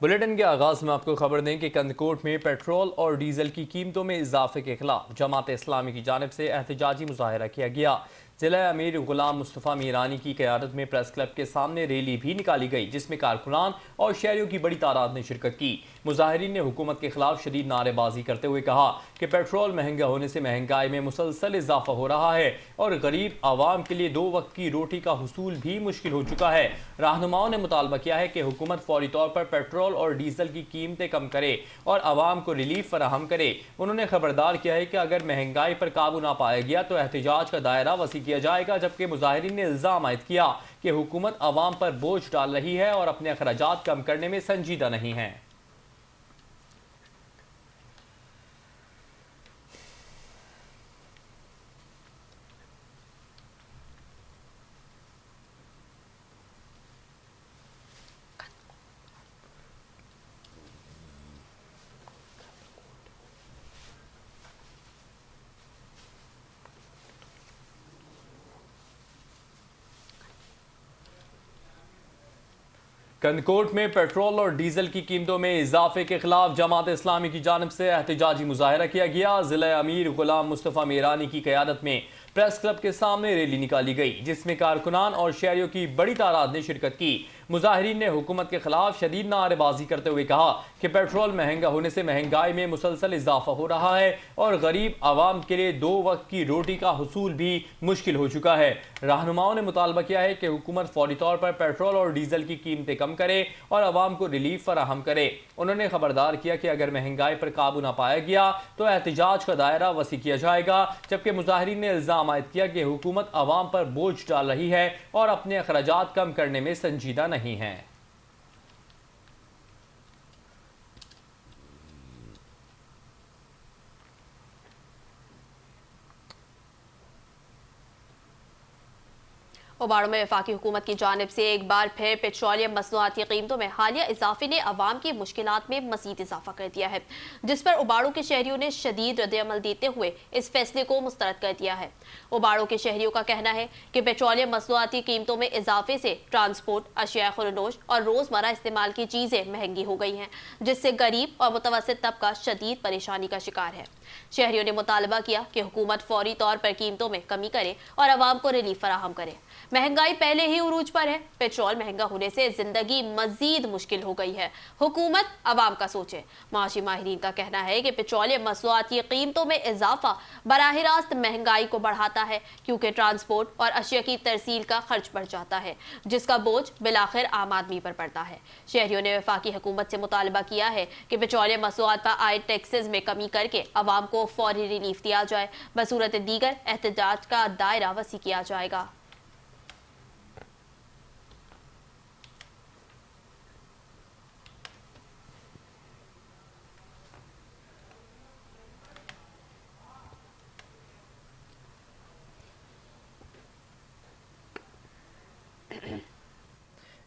Bulletin के आगाज में आपको खबर दें कि कंदकोट में पेट्रोल और डीजल की कीमतों में इजाफे के खिलाफ जमात इस्लामी की जानिब से एहतजाजी मुजाहरा किया गया। जिला अमीर गुलाम मुस्तफ़ा मीरानी की क़यादत में प्रेस क्लब के सामने रैली भी निकाली गई, जिसमें कारकुनान और शहरियों की बड़ी तादाद ने शिरकत की। मुजाहिरीन ने हुकूमत के खिलाफ शदीद नारेबाजी करते हुए कहा कि पेट्रोल महंगा होने से महंगाई में मुसलसल इजाफा हो रहा है और गरीब आवाम के लिए 2 वक्त की रोटी का हुसूल भी मुश्किल हो चुका है। रहनुमाओं ने मुतालबा किया है कि हुकूमत फौरी तौर पर पेट्रोल और डीजल की कीमतें कम करे और आवाम को रिलीफ फराहम करे। उन्होंने खबरदार किया है कि अगर महंगाई पर काबू ना पाया गया तो एहतजाज का दायरा वसी किया जाएगा। जबकि मुजाहिरीन ने इल्जाम आयद किया कि हुकूमत आवाम पर बोझ डाल रही है और अपने अखराजात कम करने में संजीदा नहीं है। कंदकोट में पेट्रोल और डीजल की कीमतों में इजाफे के खिलाफ जमात इस्लामी की जानिब से एहतजाजी मुजाहरा किया गया। जिला अमीर गुलाम मुस्तफ़ा मीरानी की क़यादत में प्रेस क्लब के सामने रैली निकाली गई, जिसमें कारकुनान और शहरियों की बड़ी तादाद ने शिरकत की। मुजाहिरीन ने हुकूमत के खिलाफ शदीद नारेबाजी करते हुए कहा कि पेट्रोल महंगा होने से महंगाई में मुसलसल इजाफा हो रहा है और गरीब आवाम के लिए 2 वक्त की रोटी का हुसूल भी मुश्किल हो चुका है। रहनुमाओं ने मुतालबा किया है कि हुकूमत फौरी तौर पर पेट्रोल और डीजल की कीमतें कम करे और आवाम को रिलीफ फराहम करे। उन्होंने खबरदार किया कि अगर महंगाई पर काबू ना पाया गया तो एहतजाज का दायरा वसी किया जाएगा। जबकि मुजाहिरीन ने इल्जाम आयद किया कि हुकूमत आवाम पर बोझ डाल रही है और अपने अखराजात कम करने में संजीदा नहीं है। उबाड़ों में वफाकी हुकूमत की जानिब से एक बार फिर पेट्रोलियम मसनूआत की कीमतों में हालिया इजाफे ने अवाम की मुश्किलात में मजीद इजाफा कर दिया है, जिस पर उबाड़ों के शहरियों ने शदीद रद्द-ए-अमल देते हुए इस फैसले को मुस्तरद कर दिया है। उबाड़ों के शहरियों का कहना है कि पेट्रोलियम मसनूआत की कीमतों में इजाफे से ट्रांसपोर्ट, अशिया खुरनोश और रोजमर्रा इस्तेमाल की चीजें महंगी हो गई हैं, जिससे गरीब और मुतवस्सित तबका शदीद परेशानी का शिकार है। शहरियों ने मुतालबा किया कि हुकूमत फौरी तौर पर कीमतों में कमी करे और अवाम को रिलीफ फराहम करे। महंगाई पहले ही उरूज पर है, पेट्रोल महंगा होने से जिंदगी मजीद मुश्किल हो गई है। हुकूमत अवाम का सोचे। माशी माहिरीन का कहना है कि पेट्रोलियम मसनूआत की कीमतों में इजाफा बराह रास्त महंगाई को बढ़ाता है, क्योंकि ट्रांसपोर्ट और अशिया की तरसील का खर्च बढ़ जाता है, जिसका बोझ बिलाखिर आम आदमी पर पड़ता है। शहरियों ने वफाकी हुकूमत से मुतालबा किया है कि पेट्रोलियम मसनूआत पर आए टैक्सेस में कमी करके अवाम को फौरी रिलीफ दिया जाए। बसूरत दीगर एहतजाज का दायरा वसी किया जाएगा।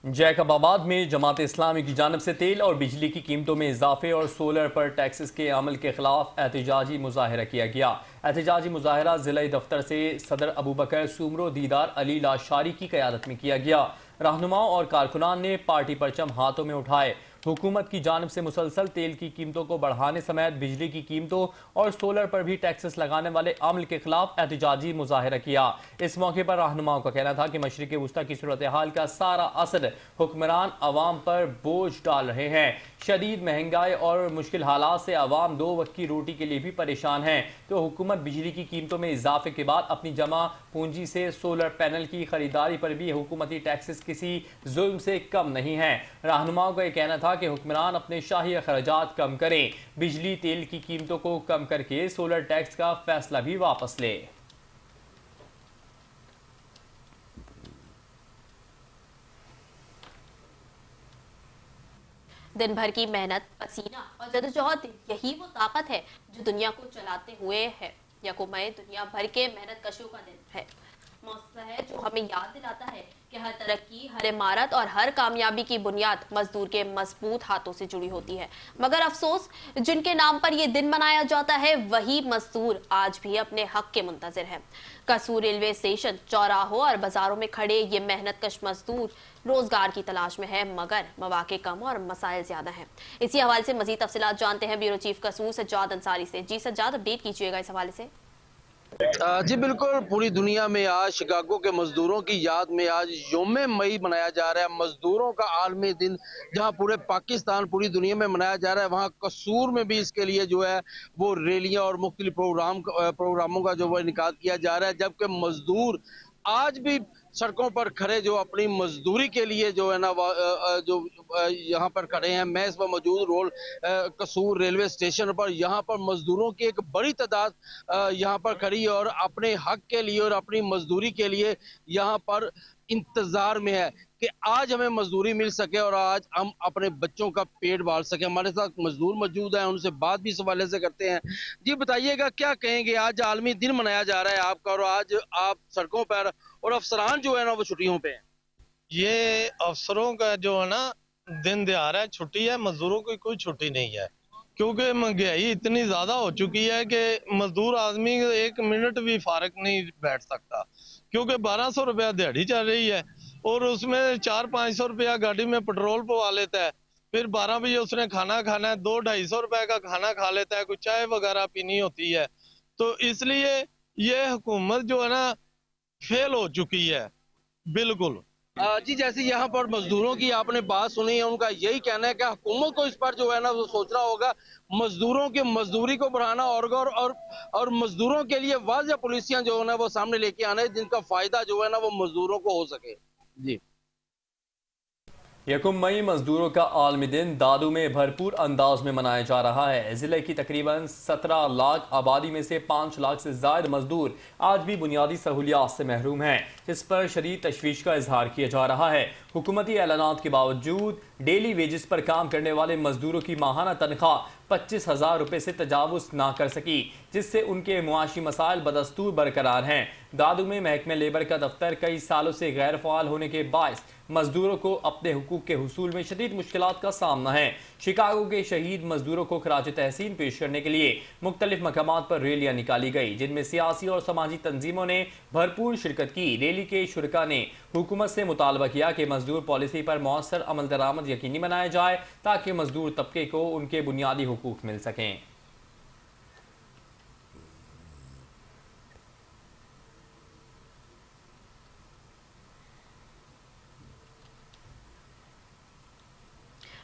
जैकबाबाद में जमात इस्लामी की जानिब से तेल और बिजली की कीमतों में इजाफे और सोलर पर टैक्सेस के अमल के खिलाफ एहतजाजी मुजाहरा किया गया। एहतजाजी मुजाहरा जिला दफ्तर से सदर अबू बकर सुमरो दीदार अली लाशारी की क़यादत में किया गया। रहनुमाओं और कारकुनान ने पार्टी परचम हाथों में उठाए। हुकूमत की जानिब से मुसलसल तेल की कीमतों को बढ़ाने समेत बिजली की कीमतों और सोलर पर भी टैक्सेस लगाने वाले अमल के खिलाफ एहतजाजी मुजाहरा किया। इस मौके पर रहनुमाओं का कहना था कि मशरिक़ वुस्ता की सूरत हाल का सारा असर हुक्मरान अवाम पर बोझ डाल रहे हैं। शदीद महंगाई और मुश्किल हालात से अवाम 2 वक्त की रोटी के लिए भी परेशान है, तो हुकूमत बिजली की कीमतों में इजाफे के बाद अपनी जमा पूंजी से सोलर पैनल की खरीदारी पर भी हुकूमती टैक्सेस किसी जुल्म से कम नहीं है। रहनुमाओं का यह कहना था कि हुक्मरान अपने शाही अखराजात कम करें, बिजली तेल की कीमतों को कम करके सोलर टैक्स का फैसला भी वापस ले। दिन भर की मेहनत, पसीना और जदोजहद, यही वो ताकत है जो दुनिया को चलाते हुए है। यकुम मई दुनिया भर के मेहनत कशों का दिन है। मौसम है जो हमें याद दिलाता है कि हर तरक्की, हर इमारत और हर कामयाबी की बुनियाद मजदूर के मजबूत हाथों से जुड़ी होती है। मगर अफसोस, जिनके नाम पर यह दिन मनाया जाता है वही मजदूर आज भी अपने हक के मुंतजिर है। कसूर रेलवे स्टेशन, चौराहों और बाजारों में खड़े ये मेहनतकश मजदूर रोजगार की तलाश में है, मगर मौके कम और मसाइल ज्यादा हैं। इसी हवाले से मजीद तफसीलात जानते हैं ब्यूरो चीफ कसूर सज्जाद अंसारी से। जी सज्जाद, अपडेट कीजिएगा इस हवाले से। जी बिल्कुल, पूरी दुनिया में आज शिकागो के मजदूरों की याद में आज योम मई मनाया जा रहा है, मजदूरों का आलमी दिन, जहां पूरे पाकिस्तान, पूरी दुनिया में मनाया जा रहा है। वहां कसूर में भी इसके लिए जो है वो रैलियां और मुख्तलिफ प्रोग्रामों का जो वो इनेकाद किया जा रहा है, जबकि मजदूर आज भी सड़कों पर खड़े जो अपनी मजदूरी के लिए जो है ना जो यहाँ पर खड़े हैं। मैं इस पर मौजूद कसूर रेलवे स्टेशन पर, यहाँ पर मजदूरों की एक बड़ी तादाद यहाँ पर खड़ी है और अपने हक के लिए और अपनी मजदूरी के लिए यहाँ पर इंतजार में है कि आज हमें मजदूरी मिल सके और आज हम अपने बच्चों का पेट पाल सके। हमारे साथ मजदूर मौजूद हैं, उनसे बात भी इस हवाले से करते हैं। जी बताइएगा, क्या कहेंगे, आज आलमी दिन मनाया जा रहा है आपका और आज आप सड़कों पर और अफसरान जो है ना वो छुट्टियों पे हैं। ये अफसरों का जो है ना दिन दिहाड़ है, छुट्टी है, मजदूरों की कोई छुट्टी नहीं है, क्योंकि महंगाई इतनी ज्यादा हो चुकी है कि मजदूर आदमी एक मिनट भी फारग नहीं बैठ सकता, क्योंकि 1200 रुपया दिहाड़ी चल रही है और उसमें 400-500 रुपया गाड़ी में पेट्रोल पवा लेता है, फिर 12 बजे उसने खाना खाना है, 200-250 रुपए का खाना खा लेता है, कुछ चाय वगैरह पीनी होती है। तो इसलिए ये हुकूमत जो है ना फेल हो चुकी है बिल्कुल। जी जैसे यहाँ पर मजदूरों की आपने बात सुनी है, उनका यही कहना है कि हुकूमत को इस पर जो है ना वो सोचना होगा, मजदूरों की मजदूरी को बढ़ाना और मजदूरों के लिए वाज़ेह पॉलिसियां जो है ना वो सामने लेके आना है, जिनका फायदा जो है ना वो मजदूरों को हो सके। जी, यकम मई मजदूरों का आलमी दिन दादू में भरपूर अंदाज में मनाया जा रहा है। जिले की तकरीबन 17 लाख आबादी में से 5 लाख से ज्यादा मजदूर आज भी बुनियादी सहूलियात से महरूम हैं, जिस पर शदीद तशवीश का इजहार किया जा रहा है। हुकूमती ऐलानात के बावजूद डेली वेजेस पर काम करने वाले मजदूरों की माहाना तनख्वाह 25,000 रुपये से तजावुज ना कर सकी, जिससे उनके मुआशी मसाइल बदस्तूर बरकरार हैं। दादू में महकमे लेबर का दफ्तर कई सालों से गैर फ़ाल होने के बायस मजदूरों को अपने हुकूक के हुसूल में शदीद मुश्किलात का सामना है। शिकागो के शहीद मजदूरों को खराज तहसीन पेश करने के लिए मुख्तलिफ मकामात पर रैलियां निकाली गई, जिनमें सियासी और समाजी तंजीमों ने भरपूर शिरकत की। रैली के शुरका ने हुकूमत से मुतालबा किया कि मजदूर पॉलिसी पर मौसर अमल दरामद यकीनी बनाया जाए, ताकि मजदूर तबके को उनके बुनियादी हुकूक मिल सकें।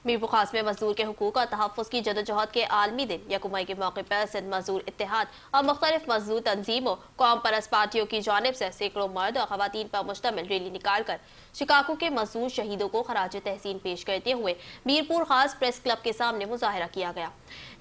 मीरपुर खास में मजदूर के हुकूक और तहफ़्फ़ुज़ की जदोजहद के आलमी दिन यकम मई के मौके पर सिंध मजदूर इत्तेहाद और मुख्तलिफ मजदूर तंजीमों, कौम परस्त पार्टियों की जानिब से सैकड़ों मर्द और खवातीन पर मुश्तमिल रैली निकाल कर शिकागो के मजदूर शहीदों को खराज तहसीन पेश करते हुए मीरपुर खास प्रेस क्लब के सामने मुजाहरा किया गया।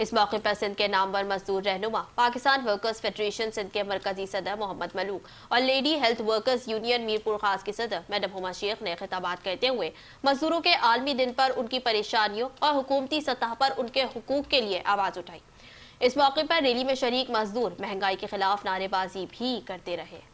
इस मौके पर सिंध के नामवर मजदूर रहनुमा, पाकिस्तान वर्कर्स फेडरेशन सिंध के मरकजी सदर मोहम्मद मलूक और lady health workers union Mirpur खास की सदर मैडम हुमा शेख ने खिताबात करते हुए मजदूरों के आलमी दिन पर उनकी परेशानियों और हुकूमती सतह पर उनके हुकूक के लिए आवाज उठाई। इस मौके पर रैली में शरीक मजदूर महंगाई के खिलाफ नारेबाजी भी करते रहे।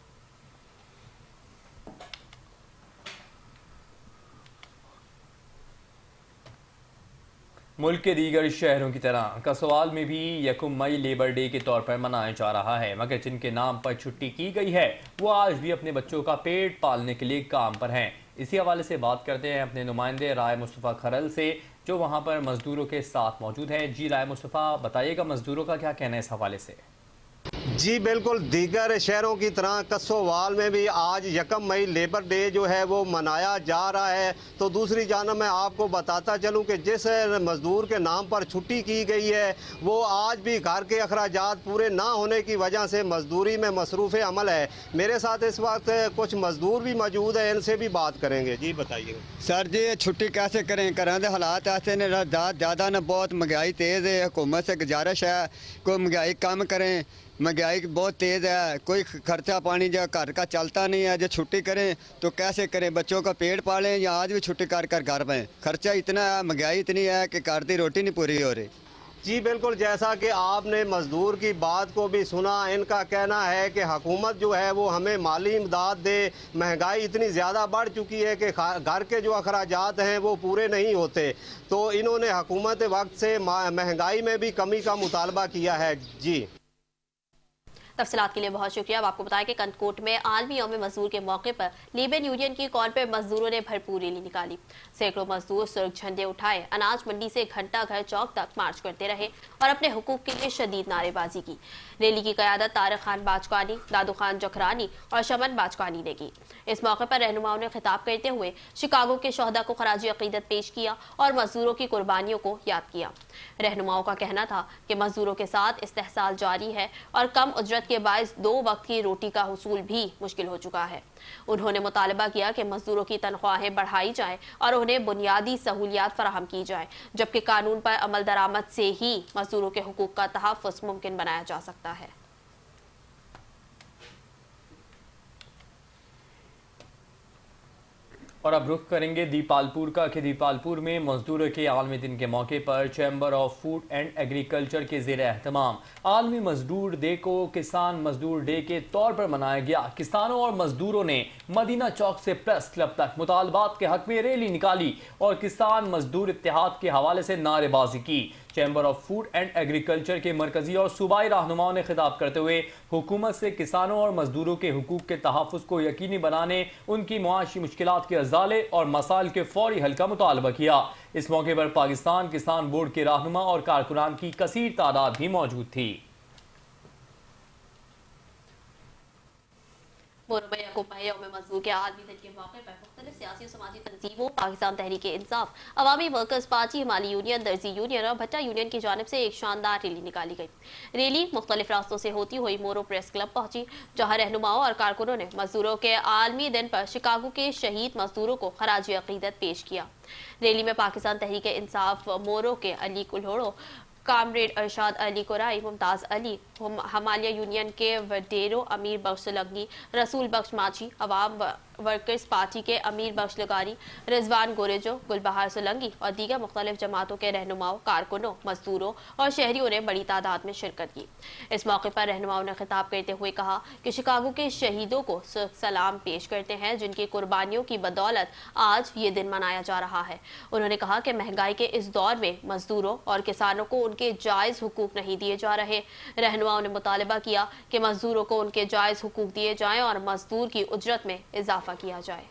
मुल्क के दीगर शहरों की तरह कसवाल में भी यकम मई लेबर डे के तौर पर मनाया जा रहा है, मगर जिनके नाम पर छुट्टी की गई है वो आज भी अपने बच्चों का पेट पालने के लिए काम पर हैं। इसी हवाले से बात करते हैं अपने नुमाइंदे राय मुस्तफ़ा खरल से, जो वहाँ पर मजदूरों के साथ मौजूद हैं। जी राय मुस्तफ़ा, बताइएगा मजदूरों का क्या कहना है इस हवाले से। जी बिल्कुल, दीगर शहरों की तरह कसोवाल में भी आज यकम मई लेबर डे जो है वो मनाया जा रहा है। तो दूसरी जानब मैं आपको बताता चलूं कि जिस मज़दूर के नाम पर छुट्टी की गई है वो आज भी घर के अखराजात पूरे ना होने की वजह से मजदूरी में मसरूफ़ अमल है। मेरे साथ इस वक्त कुछ मजदूर भी मौजूद है, इनसे भी बात करेंगे। जी बताइए सर जी, छुट्टी कैसे करें, करें दे हालात ऐसे ने ज़्यादा न, बहुत महंगाई तेज़ है। हुकूमत से गुजारिश है कोई महंगाई कम करें, महंगाई बहुत तेज़ है, कोई खर्चा पानी जो घर का चलता नहीं है। जो छुट्टी करें तो कैसे करें, बच्चों का पेट पालें या आज भी छुट्टी कर कर घर में खर्चा इतना है, महंगाई इतनी है कि घर की रोटी नहीं पूरी हो रही। जी बिल्कुल, जैसा कि आपने मज़दूर की बात को भी सुना, इनका कहना है कि हुकूमत जो है वो हमें माली इमदाद दे। महंगाई इतनी ज़्यादा बढ़ चुकी है कि घर के जो अखराजात हैं वो पूरे नहीं होते, तो इन्होंने हुकूमत वक्त से महंगाई में भी कमी का मुतालबा किया है। जी तफसीलात के लिए बहुत शुक्रिया। अब आपको बताएं कि कंटकोट में आलमी यौम मजदूर के मौके पर लेबर यूनियन की कॉल पर मजदूरों ने भरपूर रैली निकाली। सैकड़ों मजदूर सुर्ख झंडे उठाए अनाज मंडी से घंटा घर चौक तक मार्च करते रहे और अपने हुकूक के लिए शदीद नारेबाजी की। रैली की क़यादत तारिक खान बाजकानी, दादू खान जखरानी और शमन बाजकानी ने की। इस मौके पर रहनुमाओं ने खिताब करते हुए शिकागो के शहदा को खराजी अकीदत पेश किया और मजदूरों की कुर्बानियों को याद किया। रहनुमाओं का कहना था कि मजदूरों के साथ इस्तेहसाल जारी है और कम उजरत के बायस 2 वक्त की रोटी का हुसूल भी मुश्किल हो चुका है। उन्होंने मुतालबा किया कि मजदूरों की तनख्वाहें बढ़ाई जाएं और उन्हें बुनियादी सहूलियात फराहम की जाए, जबकि कानून पर अमल दरामद से ही मजदूरों के हुकूक का तहफ़्फ़ुज़ मुमकिन बनाया जा सकता है। और अब रुख करेंगे दीपालपुर का कि दीपालपुर में मजदूरों के आलमी दिन के मौके पर chamber of food and agriculture के ज़ेर एहतमाम आलमी मजदूर डे को किसान मजदूर डे के तौर पर मनाया गया। किसानों और मजदूरों ने मदीना चौक से प्रेस क्लब तक मुतालबात के हक में रैली निकाली और किसान मजदूर इत्तेहाद के हवाले से नारेबाजी की। Chamber of food and agriculture के मरकजी और सूबाई रहनुमाओं ने खिताब करते हुए हुकूमत से किसानों और मजदूरों के हुकूक के तहफ़्फ़ुज़ को यकीनी बनाने, उनकी मुआशी मुश्किलात के अज़ाले और मसाइल के फौरी हल का मुतालबा किया। इस मौके पर पाकिस्तान किसान बोर्ड के रहनुमा और कारकुनान की कसीर तादाद भी मौजूद थी। यौम मजदूर के आलमी दिन के मौके पर मुख्तलिफ सियासी और समाजी तंजीमों, पाकिस्तान तहरीक इंसाफ, अवामी वर्कर्स पार्टी, हिमाली यूनियन, दर्जी यूनियन और भट्टा यूनियन की जानिब से एक शानदार रैली निकाली गई। रैली मुख्तलिफ रास्तों से होती हुई मोरो प्रेस क्लब पहुंची, जहां रहनुमाओं और कारकुनों ने मजदूरों के आलमी दिन पर शिकागो के शहीद मजदूरों को खराजी अकीदत पेश किया। रैली में पाकिस्तान तहरीक इंसाफ मोरो के अली कुल्होड़ो, कामरेड अरशाद अली कुराई, मुमताज़ अली, हमालिया यूनियन के वडेरो अमीर बख्श सोलंकी, रसूल बख्श माची, अवाम वर्कर्स पार्टी के अमीर बख्श लगारी, रिजवान गोरेजो, गुलबहार सोलंकी और दीगर मुख्तलिफ जमातों के रहनुमाओं, कारकुनों, मजदूरों और शहरियों ने बड़ी तादाद में शिरकत की। इस मौके पर रहनुमाओं ने खिताब करते हुए कहा कि शिकागो के शहीदों को सलाम पेश करते हैं, जिनकी कुर्बानियों की बदौलत आज ये दिन मनाया जा रहा है। उन्होंने कहा कि महंगाई के इस दौर में मजदूरों और किसानों को उनके जायज़ हुकूक नहीं दिए जा रहे। रहनुमाओं ने मुतालबा किया कि मजदूरों को उनके जायज़ हुकूक दिए जाएं और मजदूर की उजरत में इजाफा किया जाए।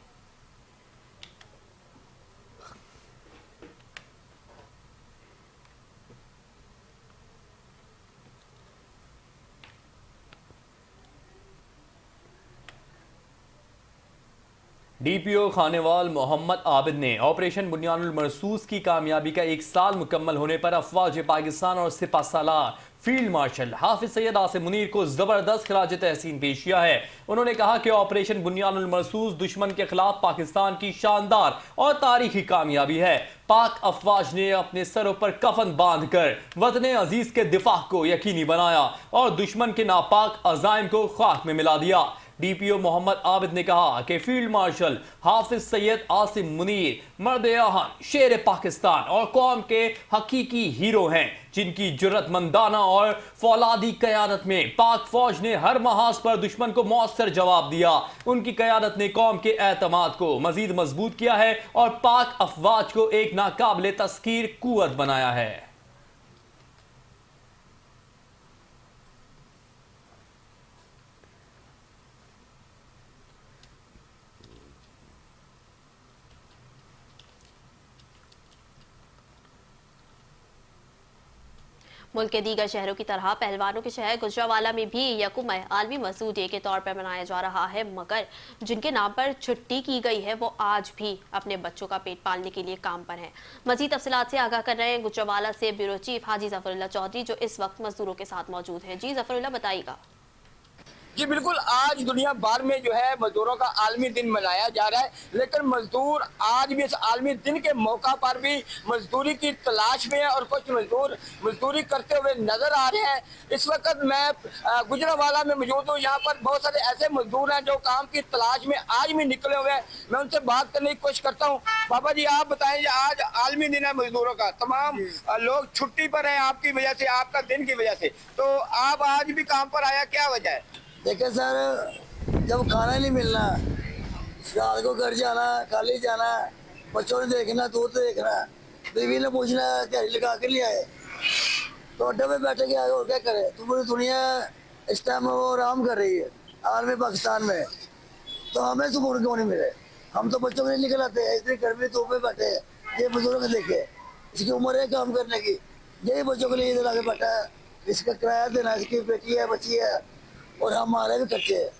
डीपीओ खानेवाल मोहम्मद आबिद ने ऑपरेशन बुनियानुल मरसूस की कामयाबी का 1 साल मुकम्मल होने पर अफवाज पाकिस्तान और सिपा सालार फील्ड मार्शल हाफिज सैयद आसिम मुनीर को जबरदस्त खराज तहसीन पेश किया है। उन्होंने कहा कि ऑपरेशन बुनियानुल मरसूस दुश्मन के खिलाफ पाकिस्तान की शानदार और तारीखी कामयाबी है। पाक अफवाज ने अपने सरों पर कफन बांधकर वतन अजीज के दिफा को यकीनी बनाया और दुश्मन के नापाक अजाइम को खाक में मिला दिया। डीपीओ मोहम्मद आबिद ने कहा कि फील्ड मार्शल हाफिज सैयद आसिम मुनीर मर्द आहन, शेर पाकिस्तान और कौम के हकीकी हीरो हैं, जिनकी जुर्रतमंदाना और फौलादी क़यादत में पाक फौज ने हर महाज पर दुश्मन को मौसर जवाब दिया। उनकी क़यादत ने कौम के एतमाद को मजीद मजबूत किया है और पाक अफवाज को एक नाकाबिले तस्कीर कुव्वत बनाया है। मुल्क के दीगर शहरों की तरह पहलवानों के शहर गुजरावाला में भी यकुम मई आलमी मजदूर डे के तौर पर मनाया जा रहा है, मगर जिनके नाम पर छुट्टी की गई है वो आज भी अपने बच्चों का पेट पालने के लिए काम पर हैं। मजीद तफसीलात से आगाह कर रहे हैं गुजरावाला से ब्यूरो चीफ हाजी जफरुल्लाह चौधरी, जो इस वक्त मजदूरों के साथ मौजूद हैं। जी जफरुल्लाह, बताइएगा। जी बिल्कुल, आज दुनिया भर में जो है मजदूरों का आलमी दिन मनाया जा रहा है, लेकिन मजदूर आज भी इस आलमी दिन के मौका पर भी मजदूरी की तलाश में है और कुछ मजदूर मजदूरी करते हुए नजर आ रहे हैं। इस वक्त मैं गुजरांवाला में मौजूद हूँ। यहाँ पर बहुत सारे ऐसे मजदूर हैं जो काम की तलाश में आज भी निकले हुए हैं। मैं उनसे बात करने की कोशिश करता हूँ। बाबा जी, आप बताएं, आज आलमी दिन है मजदूरों का, तमाम लोग छुट्टी पर हैं आपकी वजह से, आपका दिन की वजह से, तो आप आज भी काम पर आया, क्या वजह है? देखिए सर, जब खाना ही नहीं मिलना, रात को घर जाना, खाली जाना, बच्चों ने देखना, दूर से देखना, बीवी ने पूछना दिहाड़ी लगा के नहीं आए, तो अड्डे में बैठे के आए और क्या करे। तो पूरी दुनिया इस टाइम वो आराम कर रही है आलमी पाकिस्तान में, तो हमें सुकून क्यों नहीं मिले? हम तो बच्चों के लिए निकल आते हैं, इतनी गर्मी धूप में बैठे हैं, ये बुजुर्ग देखे, इसकी उम्र है काम करने की, यही बच्चों के लिए इधर आगे बैठा है, इसका किराया देना, इसकी बेटी है, बच्ची है, और हमारे भी खर्चे हैं।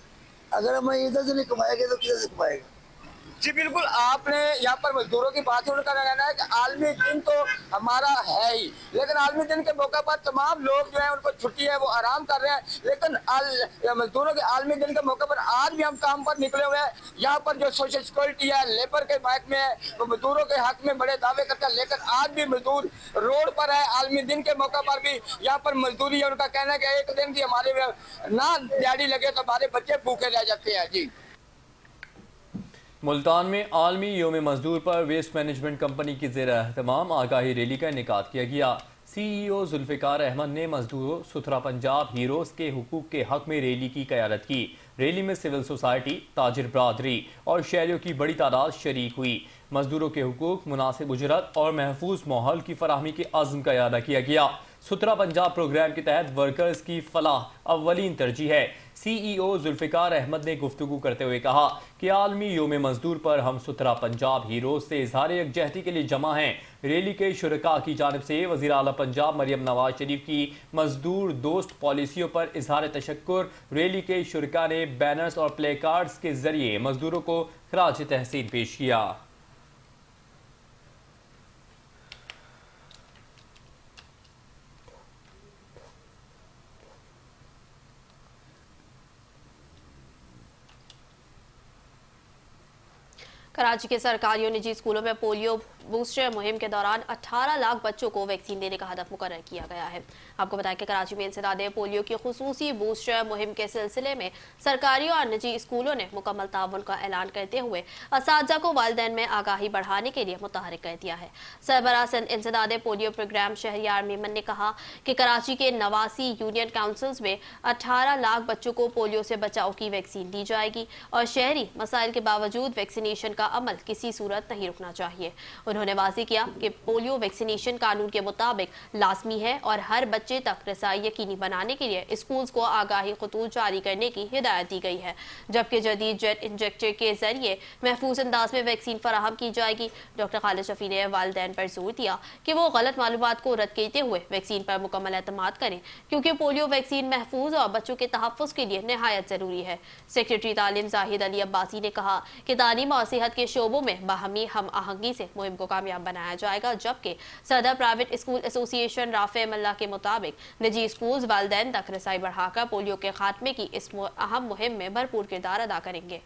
अगर हम इधर से नहीं कमाएंगे तो किधर से कमाएंगे? जी बिल्कुल, आपने यहाँ पर मजदूरों की बात है, उनका कहना है कि आलमी दिन तो हमारा है ही, लेकिन आलमी दिन के मौका पर तमाम लोग जो है उनको छुट्टी है, वो आराम कर रहे हैं, लेकिन मजदूरों के आलमी दिन के मौके पर आज भी हम काम पर निकले हुए हैं। यहाँ पर जो सोशल सिक्योरिटी है, लेबर के महकमे है, वो मजदूरों के हक में बड़े दावे करते हैं, लेकिन आज भी मजदूर रोड पर है। आलमी दिन के मौका पर भी यहाँ पर मजदूरी है। उनका कहना है कि एक दिन की हमारे ना दिहाड़ी लगे तो हमारे बच्चे भूखे रह जाते हैं। जी, मुल्तान में आलमी योम मजदूर पर वेस्ट मैनेजमेंट कंपनी की ज़ेर एहतमाम आगाही रैली का इनेकाद किया गया। CEO जुल्फ़िकार अहमद ने मजदूरों सुथरा पंजाब हीरोज़ के हुकूक के हक में रैली की क़यादत की। रैली में सिविल सोसाइटी, ताजिर बरादरी और शहरियों की बड़ी तादाद शरीक हुई। मजदूरों के हुकूक, मुनासिब उजरत और महफूज माहौल की फराहमी के अज़्म का अदा किया गया। सुथरा पंजाब प्रोग्राम के तहत वर्कर्स की फलाह अव्वलीन तरजीह है। CEO जुल्फ़िकार अहमद ने गुफ्तगू करते हुए कहा कि आलमी योम मजदूर पर हम सुथरा पंजाब हीरोज से इजहार यकजहती के लिए जमा हैं। रैली के शुरका की जानिब से वज़ीर आला पंजाब मरियम नवाज शरीफ की मजदूर दोस्त पॉलिसियों पर इजहार तशक्कुर। रैली के शुरका ने बैनर्स और प्ले कार्ड्स के जरिए मजदूरों को खराज तहसीन पेश किया। कराची के सरकारी और निजी स्कूलों में पोलियो बूस्टर मुहिम के दौरान 18 लाख बच्चों को वैक्सीन देने का हदफ मुकर्रर किया गया है। आपको बताएं कि कराची में इंसदादे पोलियो की खुसूसी बूस्टर मुहिम के सिलसिले में सरकारी और निजी स्कूलों ने मुकम्मल ताउन का ऐलान करते हुए असातिज़ा को वालिदैन में आगाही बढ़ाने के लिए मुतहरिक कर दिया है। सरबराह इंसदादे पोलियो प्रोग्राम शहरियार मेमन ने कहा कि कराची के 89 यूनियन काउंसिल्स में 18 लाख बच्चों को पोलियो से बचाव की वैक्सीन दी जाएगी और शहरी मसाइल के बावजूद वैक्सीनेशन का अमल किसी सूरत नहीं रुकना चाहिए। उन्होंने वाज़ेह किया कि पोलियो वैक्सीनेशन कानून के मुताबिक लाजमी है और हर बच्चे तक रसाई यकीनी बनाने के लिए स्कूल्स को आगाही खतूत जारी करने की हिदायत दी गई है, जबकि जदीद जेट इंजेक्टर के जरिए महफूज अंदाज में वैक्सीन फराहम की जाएगी। डॉक्टर खालिद शफी ने वालिदैन पर जोर दिया कि वो गलत मालूमात को रद्द करते हुए वैक्सीन पर मुकम्मल एतमाद करें, क्योंकि पोलियो वैक्सीन महफूज और बच्चों के तहफ़्फ़ुज़ के लिए नहायत ज़रूरी है। सेक्रेटरी तालीम जाहिद अली अब्बासी ने कहा कि तालीम और सेहत के शोबों में बाहमी हम आहंगी से मुहिम को कामयाब बनाया जाएगा, जबकि सदर प्राइवेट स्कूल एसोसिएशन राफे मल्ला के मुताबिक निजी स्कूल वालिदैन तक रसाई बढ़ाकर पोलियो के खात्मे की इस अहम मुहिम में भरपूर किरदार अदा करेंगे।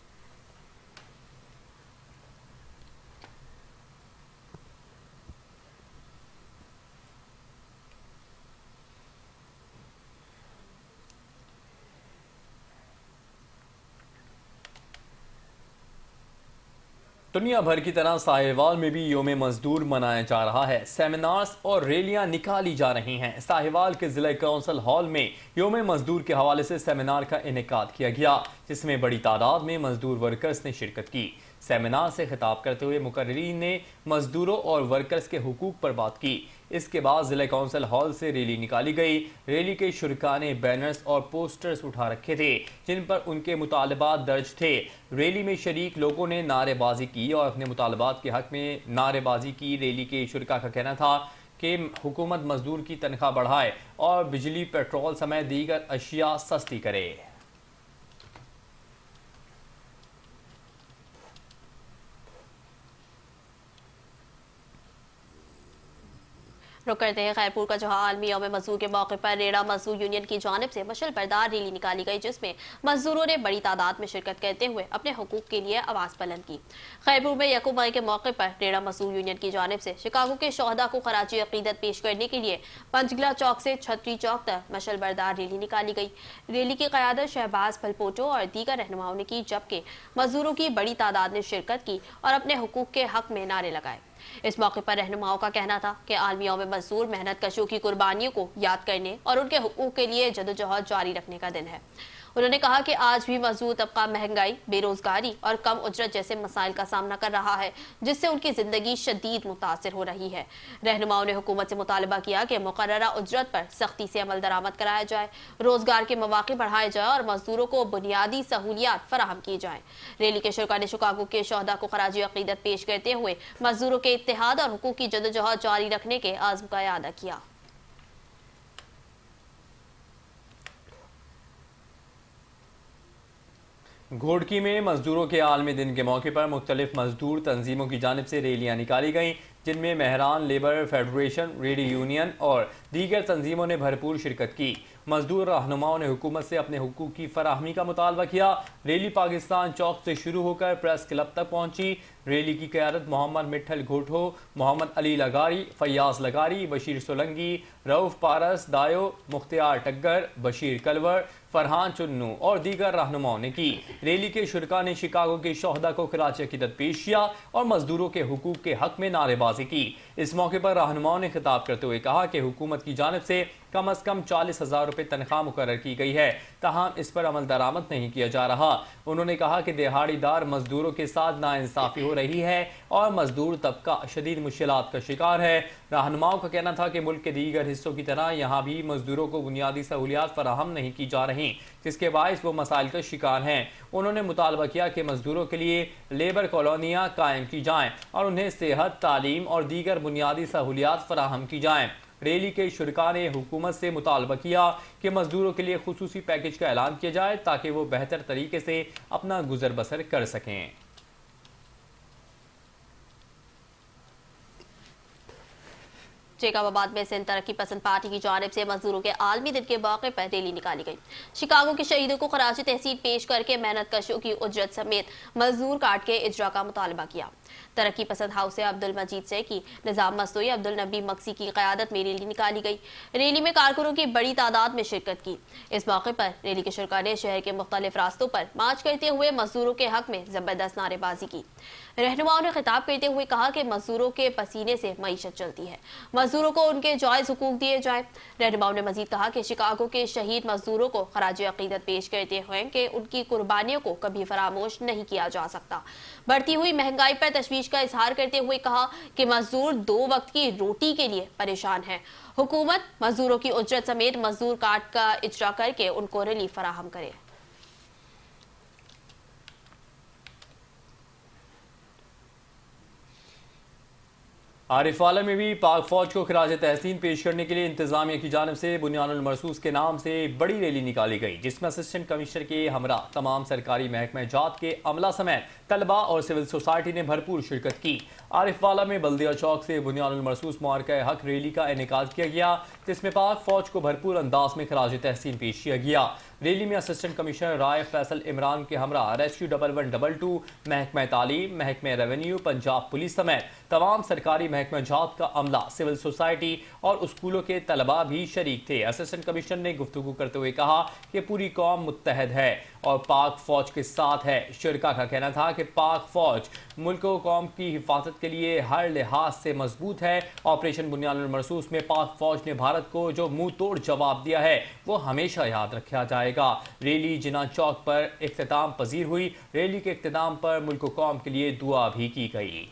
दुनिया भर की तरह साहिवाल में भी योम मजदूर मनाया जा रहा है। सेमिनार्स और रैलियां निकाली जा रही हैं। साहिवाल के जिला काउंसिल हॉल में योम मजदूर के हवाले से सेमिनार का इनेकाद किया गया, जिसमें बड़ी तादाद में मजदूर वर्कर्स ने शिरकत की। सेमिनार से खिताब करते हुए मुकर्रीन ने मजदूरों और वर्कर्स के हुकूक पर बात की। इसके बाद जिला काउंसिल हॉल से रैली निकाली गई। रैली के शुरका ने बैनर्स और पोस्टर्स उठा रखे थे, जिन पर उनके मुतालबात दर्ज थे। रैली में शरीक लोगों ने नारेबाजी की और अपने मुतालबात के हक में नारेबाजी की। रैली के शुरका का कहना था कि हुकूमत मजदूर की तनख्वाह बढ़ाए और बिजली, पेट्रोल समेत दीगर अशिया सस्ती करे। रुक करते हैं खैरपुर का, जहां आलमी यौम मजदूर के मौके पर रेड़ा मजदूर यूनियन की जानिब से मशल बरदार रैली निकाली गई, जिसमें मजदूरों ने बड़ी तादाद में शिरकत करते हुए अपने हुकूक के लिए आवाज बुलंद की। खैरपुर में यकम मई के मौके पर रेड़ा मजदूर यूनियन की जानिब से शिकागो के शोहदा को खराजी अकीदत पेश करने के लिए पंचगला चौक से छतरी चौक तक मशल बरदार रैली निकाली गई। रैली की क़यादत शहबाज फलपोटो और दीगर रहनुमाओं ने की, जबकि मजदूरों की बड़ी तादाद ने शिरकत की और अपने हुकूक के हक में नारे लगाए। इस मौके पर रहनुमाओं का कहना था कि आलमी यौम मजदूर मेहनत कशों की कुर्बानियों को याद करने और उनके हुकूक के लिए जदोजहद जारी रखने का दिन है। उन्होंने कहा कि आज भी मजदूर तबका महंगाई, बेरोजगारी और कम उजरत जैसे मसाइल का सामना कर रहा है, जिससे उनकी जिंदगी शदीद मुतासिर हो रही है। रहनुमाओं ने हुकूमत से मुतालबा किया कि मुकर्ररा उजरत पर सख्ती से अमल दरामद कराया जाए, रोजगार के मौके बढ़ाए जाए और मजदूरों को बुनियादी सहूलियात फराहम की जाए। रैली के शुरा ने शिकागो के शोहदा को खराजी अकीदत पेश करते हुए मजदूरों के इत्तेहाद और हुकूक की जदोजहद जारी रखने के आज़म का याद किया। घोड़की में मजदूरों के आलमी दिन के मौके पर मुख्तलिफ मजदूर तंजीमों की जानिब से रैलियाँ निकाली गईं, जिनमें Mehran labour federation, ready union और दीगर तंजीमों ने भरपूर शिरकत की। मजदूर रहनुमाओं ने हुकूमत से अपने हुकूक की फराहमी का मुतालबा किया। रैली पाकिस्तान चौक से शुरू होकर प्रेस क्लब तक पहुंची। रैली की क़यादत मोहम्मद मिठल घोटो, मोहम्मद अली लगारी, फयाज लगारी, बशीर सोलंगी, रऊफ पारस, दायो, मुख्तियार टग्गर, बशीर कलवर, फरहान चुन्नू और दीगर रहनुमाओं ने की। रैली के शुरका ने शिकागो के शोहदा को खराज अकीदत पेश किया और मजदूरों के हुकूक के हक में नारेबाजी की। इस मौके पर रहनुमाओं ने खिताब करते हुए कहा कि हुकूमत की जानिब से कम अज़ कम 40,000 रुपये तनख्वाह मुकर्रर की गई है, ताहम इस पर अमल दरामद नहीं किया जा रहा। उन्होंने कहा कि दिहाड़ीदार मजदूरों के साथ नाइंसाफ़ी हो रही है और मजदूर तबका शदीद मुश्किलात का शिकार है। रहनुमाओं का कहना था कि मुल्क के दीगर हिस्सों की तरह यहाँ भी मजदूरों को बुनियादी सहूलियात फराहम नहीं की जा रही, जिसके बायस वो मसाइल का शिकार हैं। उन्होंने मुतालबा किया कि मजदूरों के लिए लेबर कॉलोनियाँ कायम की जाएँ और उन्हें सेहत, तालीम और दीगर बुनियादी सहूलियात फराहम की जाएँ। रैली के शुरका ने हुकूमत से मुतालबा किया कि मजदूरों के लिए खुसूसी पैकेज का ऐलान किया जाए ताकि वो बेहतर तरीके से अपना गुजर बसर कर सकें। जेकाबाद में सिंध तरक्की पसंद पार्टी की जानिब से मजदूरों के आलमी दिन के मौके पर रैली निकाली गई। शिकागो के शहीदों को खराज तहसीन पेश करके मेहनत कशों की उजरत समेत मजदूर कार्ड के इजरा का मुतालबा किया। तरक्की पसंद हाउस से अब्दुल मजीद सैकी, निजाम मस्तोई, अब्दुल नबी मक्सी की क़यादत में रैली निकाली गई। रैली में कारकुनों की बड़ी तादाद में शिरकत की। इस मौके पर रैली के शुरका ने शहर के मुख्तलिफ रास्तों पर मार्च करते हुए मजदूरों के हक में जबरदस्त नारेबाजी की। रहनुमाओं ने खिताब करते हुए कहा कि मजदूरों के पसीने से मईशत चलती है, मजदूरों को उनके जायज़ हुकूक दिए जाएं। रहनुमाओं ने मजीद कहा कि शिकागो के शहीद मजदूरों को खराज अकीदत पेश करते हुए कि उनकी कुर्बानियों को कभी फरामोश नहीं किया जा सकता। बढ़ती हुई महंगाई पर तशवीश का इजहार करते हुए कहा कि मजदूर 2 वक्त की रोटी के लिए परेशान है। हुकूमत मजदूरों की उजरत समेत मजदूर कार्ड का इजरा करके उनको रिलीफ फराहम करे। आरिफवाला में भी पाक फौज को खराज तहसीन पेश करने के लिए इंतजामिया की जानिब से बुनियानुल मरसूस के नाम से बड़ी रैली निकाली गई, जिसमें असिस्टेंट कमिश्नर के हमरा तमाम सरकारी महकमे जात के अमला समेत तलबा और सिविल सोसाइटी ने भरपूर शिरकत की। आरिफवाला में बल्दिया चौक से बुनियानुल मरसूस मुबारका हक रैली का इनेकाद किया गया, जिसमें पाक फौज को भरपूर अंदाज में खराज तहसीन पेश किया गया। रैली में असिस्टेंट कमिश्नर राय फैसल इमरान के हमरा रेस्क्यू 1112, महकमा तालीम, महकमा रेवेन्यू, पंजाब पुलिस समेत तमाम सरकारी महकमा जात का अमला, सिविल सोसाइटी और स्कूलों के तलबा भी शरीक थे। असिस्टेंट कमिश्नर ने गुफ्तगू करते हुए कहा कि पूरी कौम मुत्तहद है और पाक फौज के साथ है। शुरका का कहना था कि पाक फौज मुल्क व कौम की हिफाजत के लिए हर लिहाज से मजबूत है। ऑपरेशन बुनियानुल मरसूस में पाक फौज ने भारत को जो मुंह तोड़ जवाब दिया है वो हमेशा याद रखा जाएगा। रैली जिना चौक पर इख्तिताम पजीर हुई। रैली के इख्तिताम पर मुल्क व कौम के लिए दुआ भी की गई।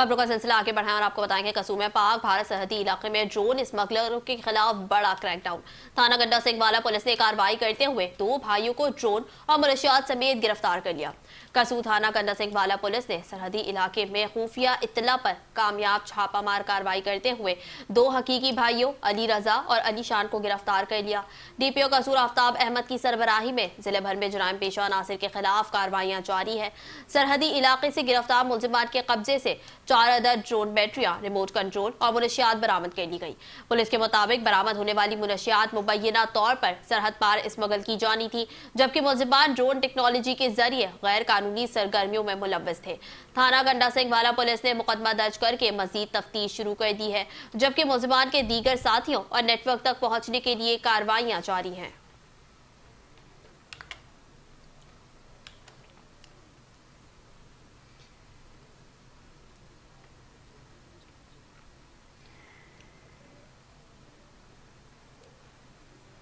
खबरों का सिलसिला आगे बढ़ाएं और आपको बताएंगे कसूम पाक भारत सरहदी इलाके में ड्रोन स्मगलरों के खिलाफ बड़ा क्रैकडाउन। थाना गंडा सिंह वाला पुलिस ने कार्रवाई करते हुए 2 भाइयों को ड्रोन और मनशियात समेत गिरफ्तार कर लिया। कसू थाना गंडा सिंह वाला पुलिस ने सरहदी इलाके में खुफिया इत्तला पर कामयाब छापामार कार्रवाई करते हुए 2 हकीकी भाइयों अली रजा और अली शान को गिरफ्तार कर लिया। डीपीओ कसूर आफ्ताब अहमद की सरबराही में जिले भर में जुराइम पेशा नासिर के खिलाफ कार्रवाइयां जारी है। सरहदी इलाके से गिरफ्तार मुलजिमान के कब्जे से 4 अदद ड्रोन बैटरियां, रिमोट कंट्रोल और मुनशियात बरामद कर ली गई। पुलिस के मुताबिक बरामद होने वाली मुनशियात मुबैना तौर पर सरहद पार स्मगल की जानी थी, जबकि मुलजिमान ड्रोन टेक्नोलॉजी के जरिए गैर कानूनी सरगर्मियों में मुलव्वस थे। थाना गंडा सिंह वाला पुलिस ने मुकदमा दर्ज करके मजीद तफ्तीश शुरू कर दी है, जबकि मुलजिमान के दीगर साथियों और नेटवर्क तक पहुंचने के लिए कार्रवाइयां जारी हैं।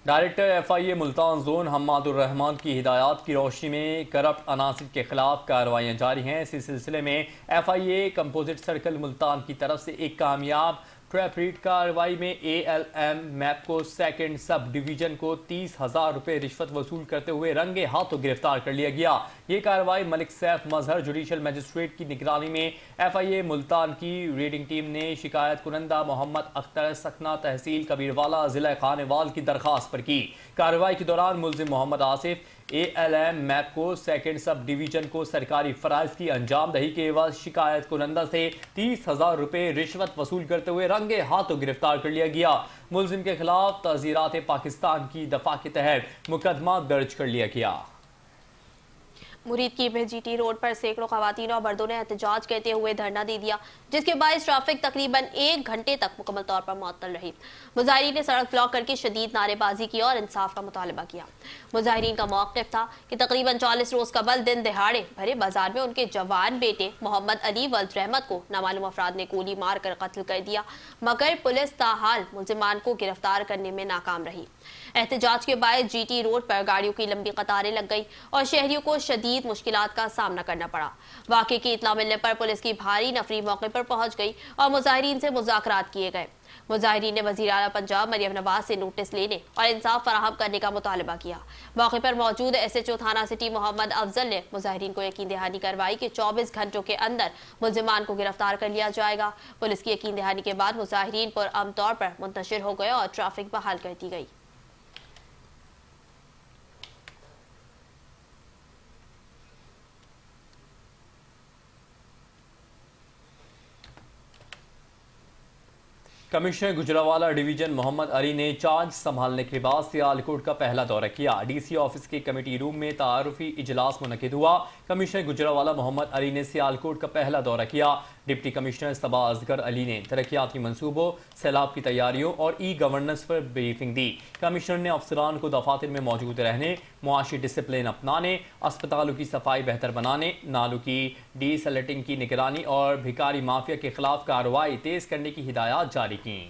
Director FIA Multan zone Hammadur Rehman की हिदायत की रोशनी में करप्ट अनासिर के खिलाफ कार्रवाइयां जारी हैं। इसी सिलसिले में FIA कंपोजिट सर्कल मुल्तान की तरफ से एक कामयाब ट्रैप रीड कार्रवाई में ALM MEPCO second sub division को 30,000 रुपये रिश्वत वसूल करते हुए रंगे हाथों गिरफ्तार कर लिया गया। ये कार्रवाई मलिक सैफ मजहर जुडिशल मजिस्ट्रेट की निगरानी में FIA मुल्तान की रीडिंग टीम ने शिकायत कुनंदा मोहम्मद अख्तर सकना तहसील कबीरवाला जिला खानेवाल की दरखास्त पर की। कार्रवाई के दौरान मुलजिम मोहम्मद आसिफ ALM मैप को सेकंड सब डिवीजन को सरकारी फराइज की अंजाम दही के एवज शिकायत कुनंदा से 30,000 रुपये रिश्वत वसूल करते हुए रंगे हाथों गिरफ्तार कर लिया गया। मुलजिम के खिलाफ तज़ीरात पाकिस्तान की दफा के तहत मुकदमा दर्ज कर लिया गया। मुरीद की में GT रोड पर सैकड़ों खवातीन और मर्दों ने एहतजाज करते हुए धरना दे दिया, जिसके बायस ट्रैफिक तकरीबन 1 घंटे तक मुकम्मल तौर पर मुअत्तल रही। मुजाहिरीन ने सड़क ब्लॉक करके शदीद नारेबाजी की और इंसाफ का मुतालबा किया। मुजाहिरीन का मौक़िफ़ था कि तकरीबन 40 रोज कबल दिन दहाड़े भरे बाजार में उनके जवान बेटे मोहम्मद अली वल्द रहमत को नामालूम अफराद ने गोली मार कर कत्ल कर दिया, मगर पुलिस ताहाल मुलजिमान को गिरफ्तार करने में नाकाम रही। एहतजाज के बाद GT रोड पर गाड़ियों की लंबी कतारें लग गई और शहरियों को शदीद मुश्किलात का सामना करना पड़ा। वाक़े की इत्तला मिलने पर पुलिस की भारी नफरी मौके पर पहुंच गई और मुजाहिरीन से मुज़ाकरात किए गए। मुजाहिरीन ने वज़ीर आला पंजाब मरियम नवाज से नोटिस लेने और इंसाफ फराहम करने का मुतालबा किया। मौके पर मौजूद SHO थाना सिटी मोहम्मद अफजल ने मुजाहिरीन को यकीन दहानी करवाई कि 24 घंटों के अंदर मुलजिमान को गिरफ्तार कर लिया जाएगा। पुलिस की यकीन दहानी के बाद मुजाहिरीन पुरअमन तौर पर मुंतशिर हो गए और ट्रैफिक बहाल कर दी गई। कमिश्नर गुजरावाला डिवीजन मोहम्मद अली ने चार्ज संभालने के बाद सियालकोट का पहला दौरा किया। DC ऑफिस के कमेटी रूम में तारुफी इजलास मुनक़िद हुआ। कमिश्नर गुजरावाला मोहम्मद अली ने सियालकोट का पहला दौरा किया। डिप्टी कमिश्नर सबा असगर अली ने तरक्याती मनसूबों, सैलाब की तैयारियों और गवर्नेंस पर ब्रीफिंग दी। कमिश्नर ने अफसरान को दफातर में मौजूद रहने, मुआशी डिसिप्लिन अपनाने, अस्पतालों की सफाई बेहतर बनाने, नालों की डीसलेटिंग की निगरानी और भिखारी माफिया के खिलाफ कार्रवाई तेज करने की हिदायत जारी की।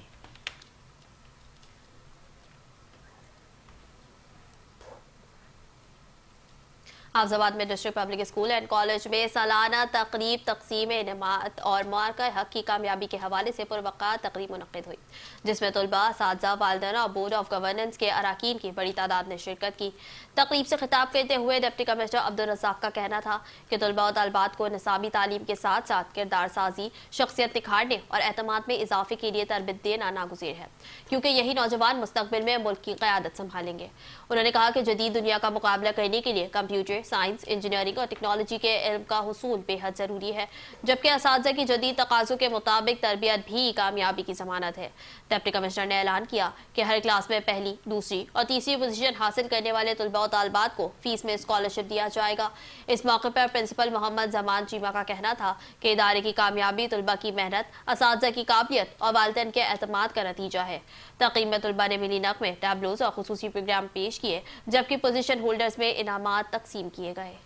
हाफिजाबाद में district public school and college में सालाना तकरीब तकसीम इनामात और मार्का हक की कामयाबी के हवाले से पुरवक़्त तकरीब मुनक़्क़िद हुई, जिसमें तलबा, असातिज़ा, वालिदैन और बोर्ड ऑफ गवर्नेंस के अराकीन की बड़ी तादाद ने शिरकत की। तकरीब से खिताब करते हुए डिप्टी कमिश्नर अब्दुल रज़ाक का कहना था कि तलबा और तलबात को निसाबी तालीम के साथ साथ किरदार साजी, शख्सियत निखारने और एतमाद में इजाफे के लिए तरबियत देना नागुज़ीर है, क्योंकि यही नौजवान मुस्तक़बिल में मुल्क की क़यादत संभालेंगे। उन्होंने कहा कि जदीद दुनिया का मुकाबला करने के लिए कंप्यूटर, साइंस, इंजीनियरिंग और टेक्नोलॉजी के इल्म का हुसूल बेहद ज़रूरी है, जबकि असातिज़ा की जदीद तकाज़ों के मुताबिक तरबियत भी कामयाबी की ज़मानत है। डिप्टी कमिश्नर ने ऐलान किया कि हर क्लास में पहली, दूसरी और तीसरी पोजीशन हासिल करने वाले तलबा और तालिबात को फीस में स्कॉलरशिप दिया जाएगा। इस मौके पर प्रिंसिपल मोहम्मद जमान चीमा का कहना था कि इदारे की कामयाबी तलबा की मेहनत, असातिज़ा की काबिलियत और वालिदैन के एतमाद का नतीजा है। तक़रीब में तलबा ने मिली नक़्मे, टैबलोज और खुसूसी प्रोग्राम पेश किए, जबकि पोजीशन होल्डर्स में इनामात तकसीम किए गए।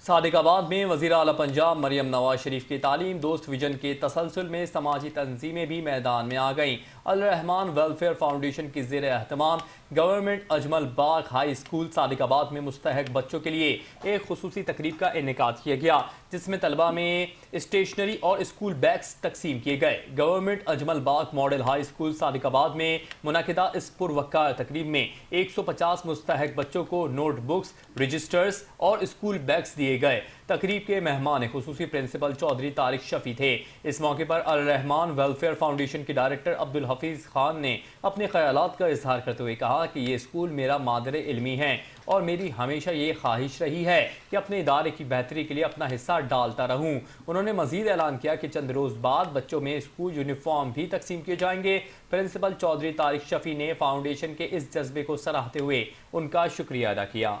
सादिकाबाद में वज़ीर आला पंजाब मरियम नवाज शरीफ की तालीम दोस्त विजन के तसलसल में समाजी तंजीमें भी मैदान में आ गईं। अल रहमान वेलफेयर फाउंडेशन की ज़ेर एहतमाम गवर्नमेंट अजमल बाग हाई स्कूल सादिकाबाद में मुस्तहक बच्चों के लिए एक खुसूसी तकरीब का इनेकाद किया गया, जिसमें तलबा में स्टेशनरी और स्कूल बैग्स तकसीम किए गए। गवर्नमेंट अजमल बाग मॉडल हाई स्कूल सादिकाबाद में मुनक़िदा इस पुरवक़्क़ा तकरीब में 150 मुस्तहक बच्चों को नोटबुक्स, रजिस्टर्स और स्कूल बैग्स दिए गए। तकरीब के मेहमान खुसूसी प्रिंसिपल चौधरी तारिक शफी थे। इस मौके पर अल रहमान वेलफेयर फाउंडेशन के डायरेक्टर अब्दुल हफीज़ खान ने अपने ख्यालात का इजहार करते हुए कहा कि ये स्कूल मेरा मादर इल्मी है और मेरी हमेशा ये ख्वाहिश रही है कि अपने इदारे की बेहतरी के लिए अपना हिस्सा डालता रहूं। उन्होंने मजीद ऐलान किया कि चंद रोज़ बाद बच्चों में स्कूल यूनिफॉर्म भी तकसीम किए जाएंगे। प्रिंसिपल चौधरी तारिक शफी ने फाउंडेशन के इस जज्बे को सराहते हुए उनका शुक्रिया अदा किया।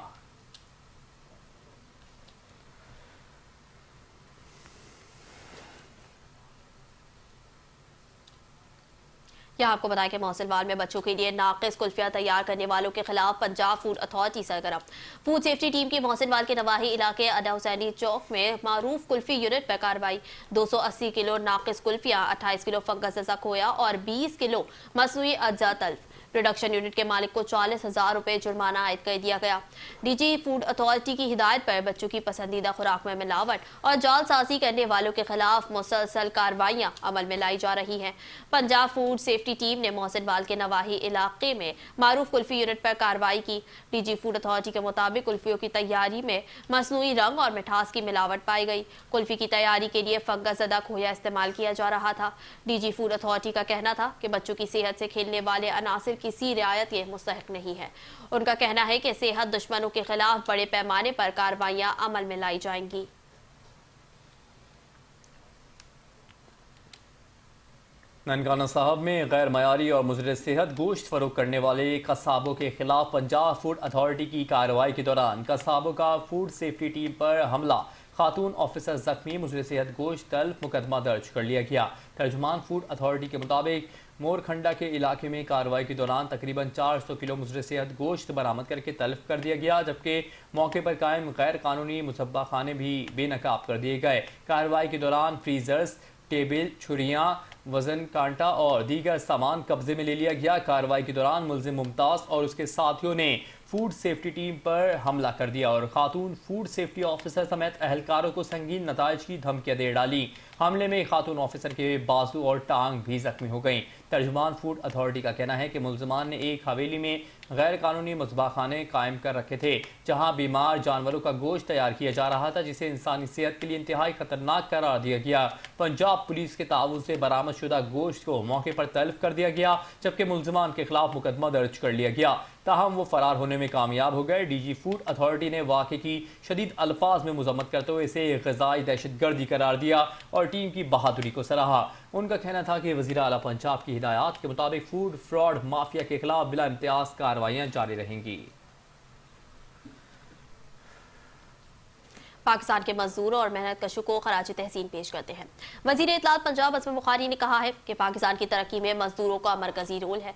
यहाँ आपको बताया कि मोहसिनवाल में बच्चों के लिए नाकिस कुल्फियाँ तैयार करने वालों के खिलाफ पंजाब फूड अथॉरिटी सरगर्म। फूड सेफ्टी टीम की मोहसिनवाल के नवाही इलाके अड्डा हुसैनी चौक में मारूफ कुल्फी यूनिट पर कार्रवाई। 280 किलो नाकिस कुल्फियाँ, 28 किलो फंगस खोया और 20 किलो मसनूई अज्जा तल्फ। प्रोडक्शन यूनिट के मालिक को 40,000 रुपए जुर्माना आयद कर दिया गया। डीजी फूड अथॉरिटी की हिदायत पर बच्चों की पसंदीदा खुराक में मिलावट और जालसाजी करने वालों के खिलाफ मुसलसल कार्रवाइयां अमल में लाई जा रही हैं। पंजाब फूड सेफ्टी टीम ने मोहसिनवाल के नवाही इलाके में मारूफ कुल्फी यूनिट पर कार्रवाई की। डीजी फूड अथॉरिटी के मुताबिक कुल्फियों की तैयारी में मसनूई रंग और मिठास की मिलावट पाई गई। कुल्फी की तैयारी के लिए फंगस ज़दा खोया इस्तेमाल किया जा रहा था। डीजी फूड अथॉरिटी का कहना था कि बच्चों की सेहत से खेलने वाले अनासिर किसी रियायत के मुस्तहक नहीं है। उनका कहना है कि सेहत दुश्मनों के खिलाफ बड़े पैमाने पर कार्रवाइयां अमल में लाई जाएंगी। ननकाना साहब में गैर मयारी और मुज़र सेहत गोश्त फरोख्त करने वाले कसाबों के खिलाफ पंजाब फूड अथॉरिटी की कार्रवाई के दौरान कसाबों का फूड सेफ्टी टीम पर हमला, खातून ऑफिसर जख्मी, मुज़र सेहत गोश्त तल्फ, मुकदमा दर्ज कर लिया गया। तर्जुमान फूड अथॉरिटी के मुताबिक मोरखंडा के इलाके में कार्रवाई के दौरान तकरीबन 400 किलो मुज़र सेहत गोश्त बरामद करके तल्फ कर दिया गया, जबकि मौके पर कायम गैर कानूनी मुसब्बा खाने भी बेनकाब कर दिए गए। कार्रवाई के दौरान फ्रीजर्स, टेबल, छुरियाँ, वजन कांटा और दीगर सामान कब्जे में ले लिया गया। कार्रवाई के दौरान मुलजिम मुमताज़ और उसके साथियों ने फूड सेफ्टी टीम पर हमला कर दिया और खातून फूड सेफ्टी ऑफिसर समेत अहलकारों को संगीन नताइज की धमकियां दे डाली। हमले में खातून ऑफिसर के बाजू और टांग भी जख्मी हो गई। तर्जुमान फूड अथॉरिटी का कहना है कि मुलजमान ने एक हवेली में गैर कानूनी मुसबाखाने कायम कर रखे थे, जहां बीमार जानवरों का गोश्त तैयार किया जा रहा था, जिसे इंसानी सेहत के लिए इंतहाई खतरनाक करार दिया गया। पंजाब पुलिस के ताउन से बरामद शुदा गोश्त को मौके पर तल्फ कर दिया गया, जबकि मुलजमान के खिलाफ मुकदमा दर्ज कर लिया गया। ताहम वो फरार होने में कामयाब हो गए। डीजी फूड अथॉरिटी ने वाक़े की शदीद अल्फाज में मजम्मत करते हुए इसे ग़िज़ाई दहशतगर्दी करार दिया और टीम की बहादुरी को सराहा। उनका कहना था कि वज़ीर आला पंजाब की हिदायत के मुताबिक फूड फ्रॉड माफिया के खिलाफ बिला इम्तियाज कार्रवाइयाँ जारी रहेंगी। पाकिस्तान के मजदूरों और मेहनत कशों को खराज तहसीन पेश करते हैं। वज़ीर इत्तलात पंजाब असम बुखारी ने कहा है कि पाकिस्तान की तरक्की में मजदूरों का मरकजी रोल है।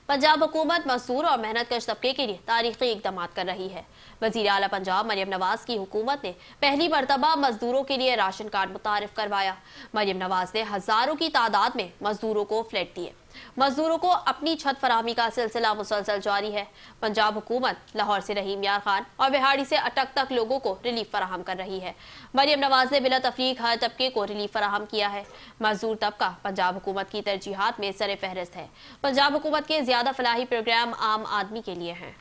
पंजाब हुकूमत मजदूर और मेहनत कश तबके के लिए तारीखी इकदाम कर रही है। वज़ीर आला पंजाब मरियम नवाज की हुकूमत ने पहली मरतबा मजदूरों के लिए राशन कार्ड मुतारिफ करवाया। मरियम नवाज ने हज़ारों की तादाद में मजदूरों को फ्लैट दिए। मजदूरों को अपनी छत फराहमी का सिलसिला मुसलसल जारी है। पंजाब हुकूमत लाहौर से रहीम यार खान और बिहाड़ी से अटक तक लोगों को रिलीफ फराहम कर रही है। मरियम नवाज ने बिला तफरीक हर तबके को रिलीफ फराहम किया है। मजदूर तबका पंजाब हुकूमत की तरजीहात में सर फहरिस्त है। पंजाब हुकूमत के ज्यादा फलाही प्रोग्राम आम आदमी के लिए हैं।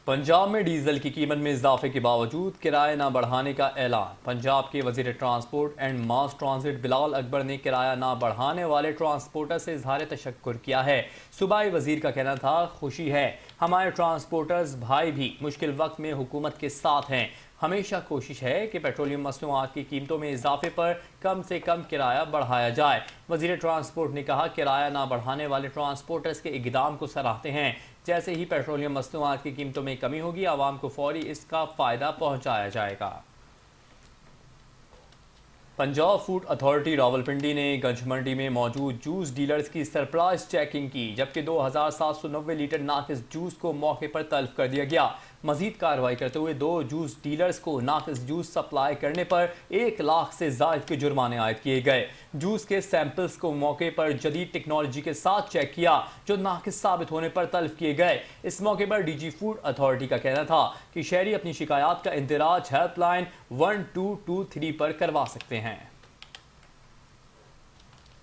पंजाब में डीजल की कीमत में इजाफे के बावजूद किराया न बढ़ाने का ऐलान। पंजाब के वजीर transport and mass transit Bilal Akbar ने किराया न बढ़ाने वाले ट्रांसपोर्टर से इजहार तशक्कुर किया है। सूबाई वजीर का कहना था, खुशी है हमारे ट्रांसपोर्टर्स भाई भी मुश्किल वक्त में हुकूमत के साथ हैं। हमेशा कोशिश है कि पेट्रोलियम मसनूआत की कीमतों में इजाफे पर कम से कम किराया बढ़ाया जाए। वजीर ट्रांसपोर्ट ने कहा, किराया ना बढ़ाने वाले ट्रांसपोर्टर्स के इक़दाम को सराहते हैं। जैसे ही पेट्रोलियम मसनूआत की कीमतों में कमी होगी, आवाम को फौरी इसका फ़ायदा पहुँचाया जाएगा। पंजाब फूड अथॉरिटी रावलपिंडी ने गंज मंडी में मौजूद जूस डीलर्स की सरप्राइज चेकिंग की, जबकि 2790 लीटर नाकिस जूस को मौके पर तल्फ कर दिया गया। मजीद कार्रवाई करते हुए 2 जूस डीलर्स को नाकिस जूस सप्लाई करने पर 1 लाख से जायद के जुर्माने आयद किए गए। जूस के सैंपल्स को मौके पर जदीद टेक्नोलॉजी के साथ चेक किया जो नाकिस साबित होने पर तल्फ किए गए। इस मौके पर डीजी फूड अथॉरिटी का कहना था कि शहरी अपनी शिकायत का इंदराज हेल्पलाइन 1223 पर करवा सकते हैं।